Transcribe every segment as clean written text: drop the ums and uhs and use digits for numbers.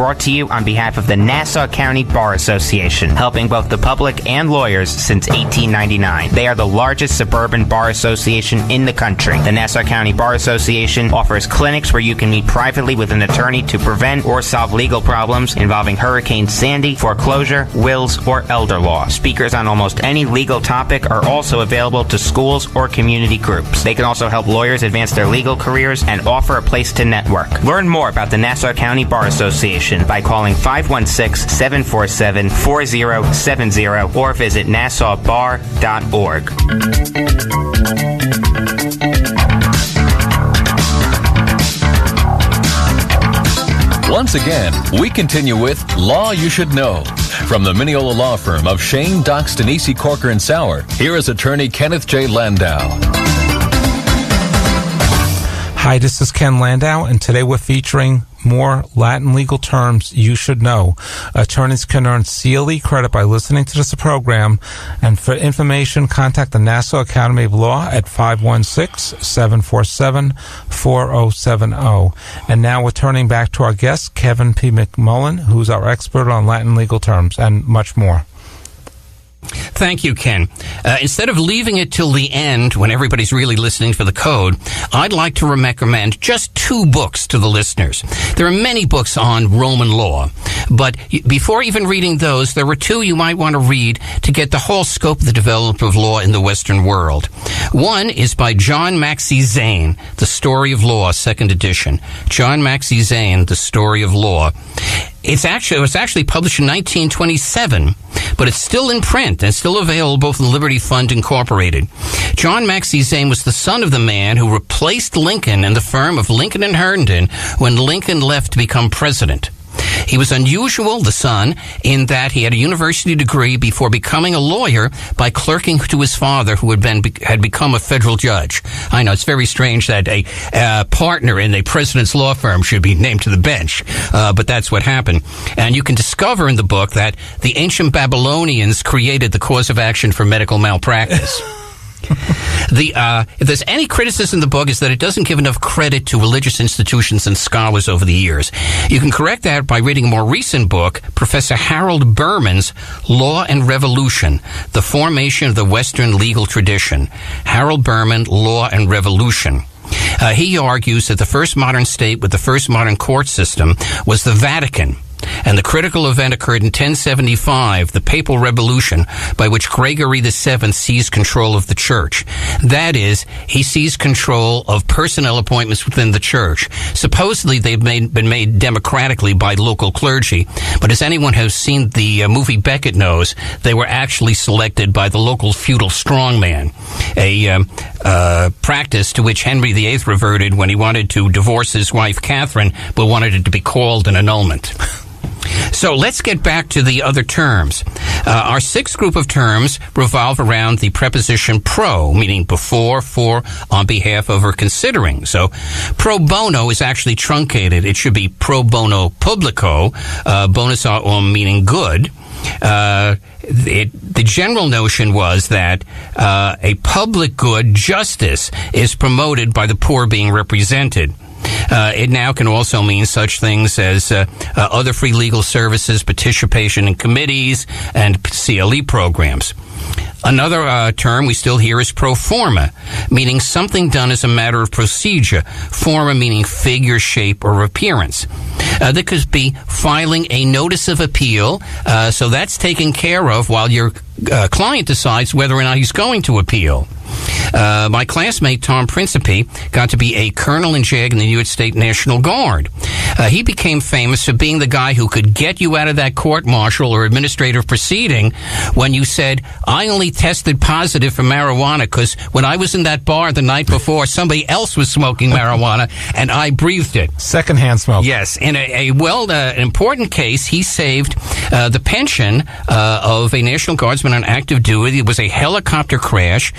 brought to you on behalf of the Nassau County Bar Association, helping both the public and lawyers since 1899. They are the largest suburban bar association in the country. The Nassau County Bar Association offers clinics where you can meet privately with an attorney to prevent or solve legal problems involving Hurricane Sandy, foreclosure, wills, or elder law. Speakers on almost any legal topic are also available to schools or community groups. They can also help lawyers advance their legal careers and offer a place to network. Learn more about the Nassau County Bar Association by calling 516-747-4070 or visit nassaubar.org. Once again, we continue with Law You Should Know. From the Mineola Law Firm of Shane, Doxton, E.C. Corker, and Sauer, here is attorney Kenneth J. Landau. Hi, this is Ken Landau, and today we're featuring more Latin legal terms you should know. Attorneys can earn CLE credit by listening to this program, and for information, contact the Nassau Academy of Law at 516-747-4070. And now we're turning back to our guest, Kevin P. McMullen, who's our expert on Latin legal terms and much more. Thank you, Ken. Instead of leaving it till the end when everybody's really listening for the code, I'd like to recommend just 2 books to the listeners. There are many books on Roman law, but before even reading those, there were 2 you might want to read to get the whole scope of the development of law in the Western world. One is by John Maxey Zane, The Story of Law, 2nd edition. John Maxey Zane, The Story of Law. It was actually published in 1927, but it's still in print and still available both in the Liberty Fund Incorporated. John Maxey Zane was the son of the man who replaced Lincoln in the firm of Lincoln and Herndon when Lincoln left to become president. He was unusual, the son, in that he had a university degree before becoming a lawyer by clerking to his father, who had become a federal judge. I know, it's very strange that a partner in a president's law firm should be named to the bench, but that's what happened. And you can discover in the book that the ancient Babylonians created the cause of action for medical malpractice. If there's any criticism in the book, is that it doesn't give enough credit to religious institutions and scholars over the years. You can correct that by reading a more recent book, Professor Harold Berman's Law and Revolution, The Formation of the Western Legal Tradition. Harold Berman, Law and Revolution. He argues that the first modern state with the first modern court system was the Vatican. And the critical event occurred in 1075, the Papal Revolution, by which Gregory VII seized control of the church. That is, he seized control of personnel appointments within the church. Supposedly, they've been made democratically by local clergy, but as anyone who's seen the movie Beckett knows, they were actually selected by the local feudal strongman, a practice to which Henry VIII reverted when he wanted to divorce his wife Catherine, but wanted it to be called an annulment. So let's get back to the other terms. Our 6th group of terms revolve around the preposition pro, meaning before, for, on behalf of, or considering. So pro bono is actually truncated. It should be pro bono publico, bonus meaning good. The general notion was that a public good, justice, is promoted by the poor being represented. It now can also mean such things as other free legal services, participation in committees, and CLE programs. Another term we still hear is pro forma, meaning something done as a matter of procedure. Forma meaning figure, shape, or appearance. That could be filing a notice of appeal, so that's taken care of while your client decides whether or not he's going to appeal. My classmate, Tom Principe, got to be a colonel in JAG in the New York State National Guard. He became famous for being the guy who could get you out of that court-martial or administrative proceeding when you said, I only tested positive for marijuana because when I was in that bar the night before, somebody else was smoking marijuana and I breathed it. Secondhand smoke. Yes. In an important case, he saved the pension of a National Guardsman on active duty. It was a helicopter crash.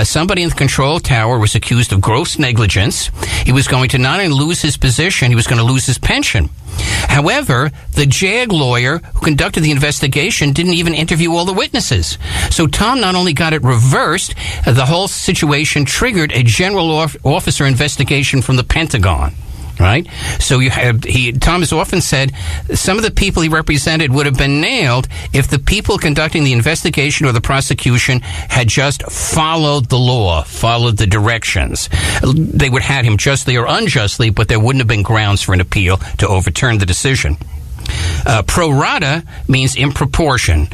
Somebody in the control tower was accused of gross negligence. He was going to not only lose his position, he was going to lose his pension. However, the JAG lawyer who conducted the investigation didn't even interview all the witnesses. So Tom not only got it reversed, the whole situation triggered a general officer investigation from the Pentagon. Right? So Thomas often said some of the people he represented would have been nailed if the people conducting the investigation or the prosecution had just followed the law, followed the directions. They would have had him justly or unjustly, but there wouldn't have been grounds for an appeal to overturn the decision. Pro rata means in proportion.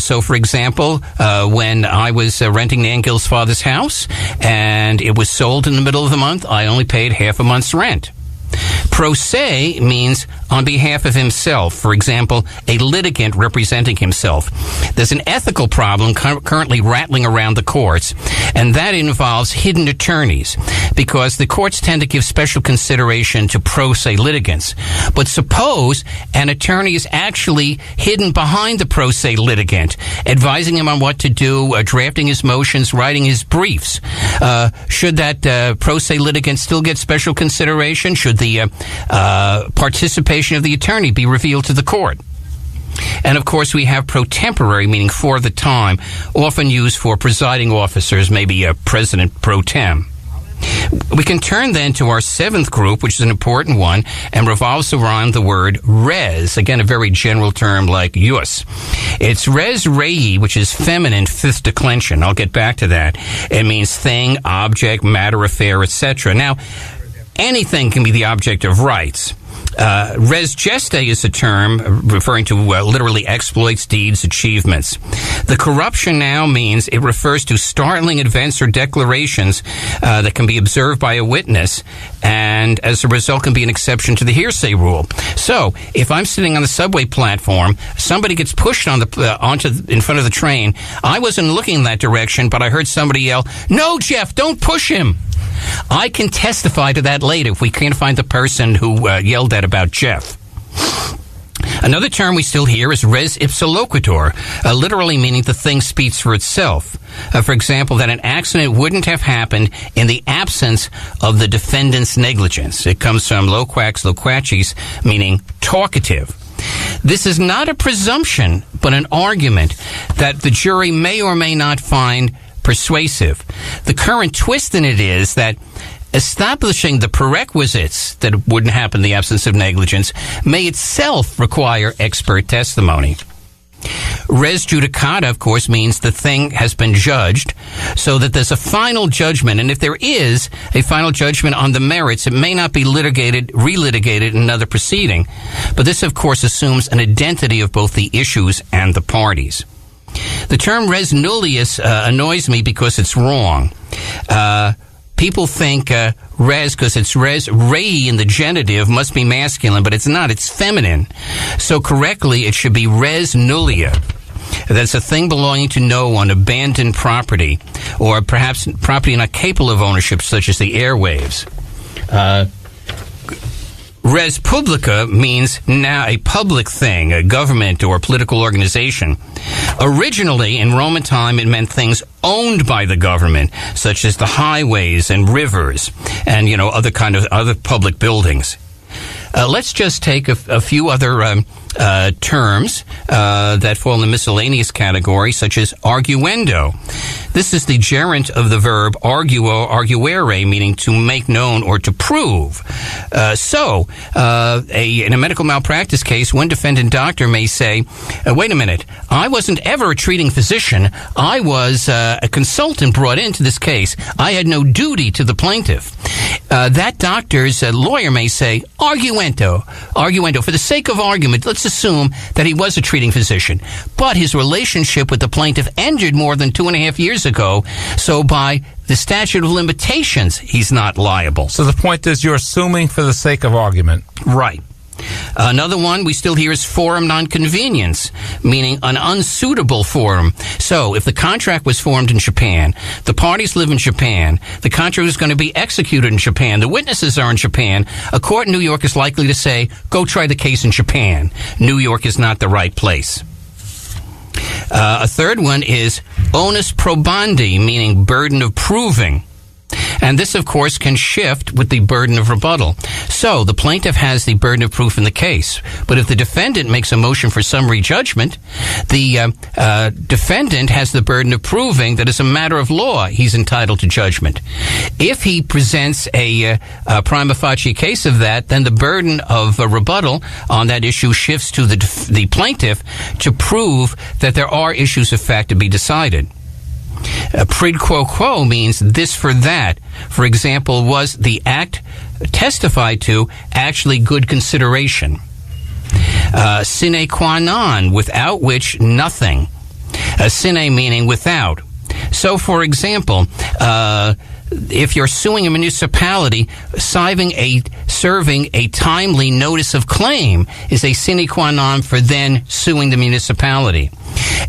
So, for example, when I was renting Nan Gill's father's house and it was sold in the middle of the month, I only paid half a month's rent. Pro se means on behalf of himself. For example, a litigant representing himself. There's an ethical problem currently rattling around the courts, and that involves hidden attorneys, because the courts tend to give special consideration to pro se litigants. But suppose an attorney is actually hidden behind the pro se litigant, advising him on what to do, drafting his motions, writing his briefs. Should that pro se litigant still get special consideration? Should the participation of the attorney be revealed to the court? And of course, we have pro tempore, meaning for the time, often used for presiding officers, maybe a president pro tem. We can turn then to our seventh group, which is an important one, and revolves around the word res. Again, a very general term like ius. It's res rei, which is feminine fifth declension. I'll get back to that. It means thing, object, matter, affair, etc. Now, anything can be the object of rights. Res geste is a term referring to literally exploits, deeds, achievements. The corruption now means it refers to startling events or declarations that can be observed by a witness, and as a result can be an exception to the hearsay rule. So, if I'm sitting on the subway platform, somebody gets pushed in front of the train. I wasn't looking in that direction, but I heard somebody yell, "No, Jeff, don't push him." I can testify to that later if we can't find the person who yelled that about Jeff. Another term we still hear is res ipsa loquitur, literally meaning the thing speaks for itself. For example, that an accident wouldn't have happened in the absence of the defendant's negligence. It comes from loquax loquacis, meaning talkative. This is not a presumption, but an argument that the jury may or may not find persuasive. The current twist in it is that establishing the prerequisites that it wouldn't happen in the absence of negligence may itself require expert testimony. Res judicata, of course, means the thing has been judged, so that there's a final judgment, and if there is a final judgment on the merits, it may not be relitigated in another proceeding. But this, of course, assumes an identity of both the issues and the parties. The term res nullius annoys me because it's wrong. People think res, because it's res rei in the genitive, must be masculine, but it's not. It's feminine. So correctly, it should be res nullia. That's a thing belonging to no one, abandoned property, or perhaps property not capable of ownership, such as the airwaves. Res publica means now a public thing, a government or a political organization. Originally, in Roman time, it meant things owned by the government, such as the highways and rivers and, other public buildings. Let's just take a few other terms that fall in the miscellaneous category, such as arguendo. This is the gerund of the verb arguo, arguere, meaning to make known or to prove. In a medical malpractice case, one defendant doctor may say, wait a minute, I wasn't ever a treating physician. I was a consultant brought into this case. I had no duty to the plaintiff. That doctor's lawyer may say, arguendo. For the sake of argument, let's assume that he was a treating physician, but his relationship with the plaintiff ended more than 2.5 years ago, so by the statute of limitations, he's not liable. So the point is you're assuming for the sake of argument. Right. Another one we still hear is forum nonconvenience, meaning an unsuitable forum. So, if the contract was formed in Japan, the parties live in Japan, the contract is going to be executed in Japan, the witnesses are in Japan, a court in New York is likely to say, go try the case in Japan. New York is not the right place. A third one is onus probandi, meaning burden of proving. And this, of course, can shift with the burden of rebuttal. So the plaintiff has the burden of proof in the case. But if the defendant makes a motion for summary judgment, the defendant has the burden of proving that as a matter of law, he's entitled to judgment. If he presents a prima facie case of that, then the burden of rebuttal on that issue shifts to the plaintiff to prove that there are issues of fact to be decided. Prid quo quo means this for that. For example, was the act testified to actually good consideration? Sine qua non, without which nothing. Sine meaning without. So, for example, if you're suing a municipality, serving a timely notice of claim is a sine qua non for then suing the municipality.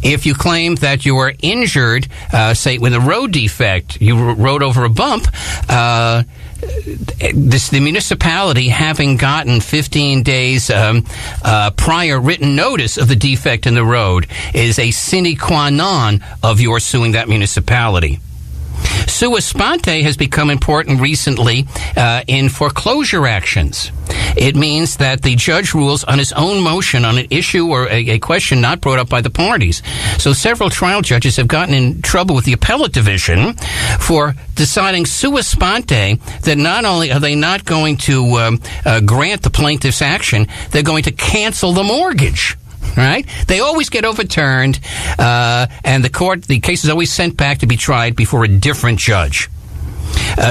If you claim that you were injured, say with a road defect, you rode over a bump, the municipality, having gotten 15 days prior written notice of the defect in the road, is a sine qua non of your suing that municipality. Sua sponte has become important recently in foreclosure actions. It means that the judge rules on his own motion on an issue or a question not brought up by the parties. So several trial judges have gotten in trouble with the appellate division for deciding sua sponte that not only are they not going to grant the plaintiff's action, they're going to cancel the mortgage. Right? They always get overturned, and the case is always sent back to be tried before a different judge.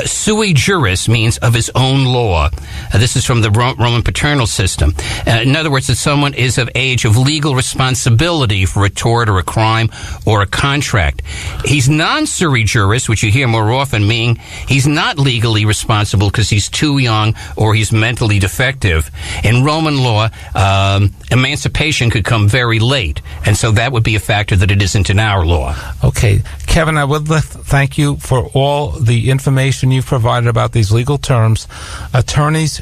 Sui juris means of his own law. This is from the Roman paternal system. In other words, that someone is of age of legal responsibility for a tort or a crime or a contract. He's non-sui juris, which you hear more often, meaning he's not legally responsible because he's too young or he's mentally defective. In Roman law, emancipation could come very late, and so that would be a factor that it isn't in our law. Okay. Kevin, I would thank you for all the information you've provided about these legal terms. Attorneys,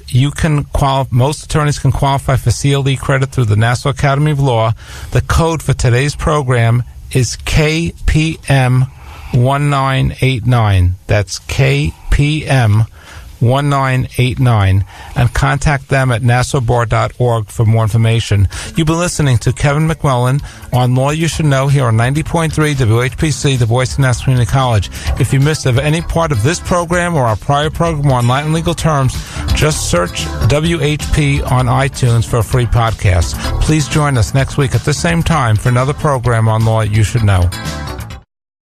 most attorneys can qualify for CLE credit through the Nassau Academy of Law. The code for today's program is KPM 1989. That's KPM 1989, and contact them at nassaubar.org for more information. You've been listening to Kevin McMullen on Law You Should Know here on 90.3 WHPC, the voice of Nassau Community College. If you missed any part of this program or our prior program on Latin legal terms, just search WHP on iTunes for a free podcast. Please join us next week at the same time for another program on Law You Should Know.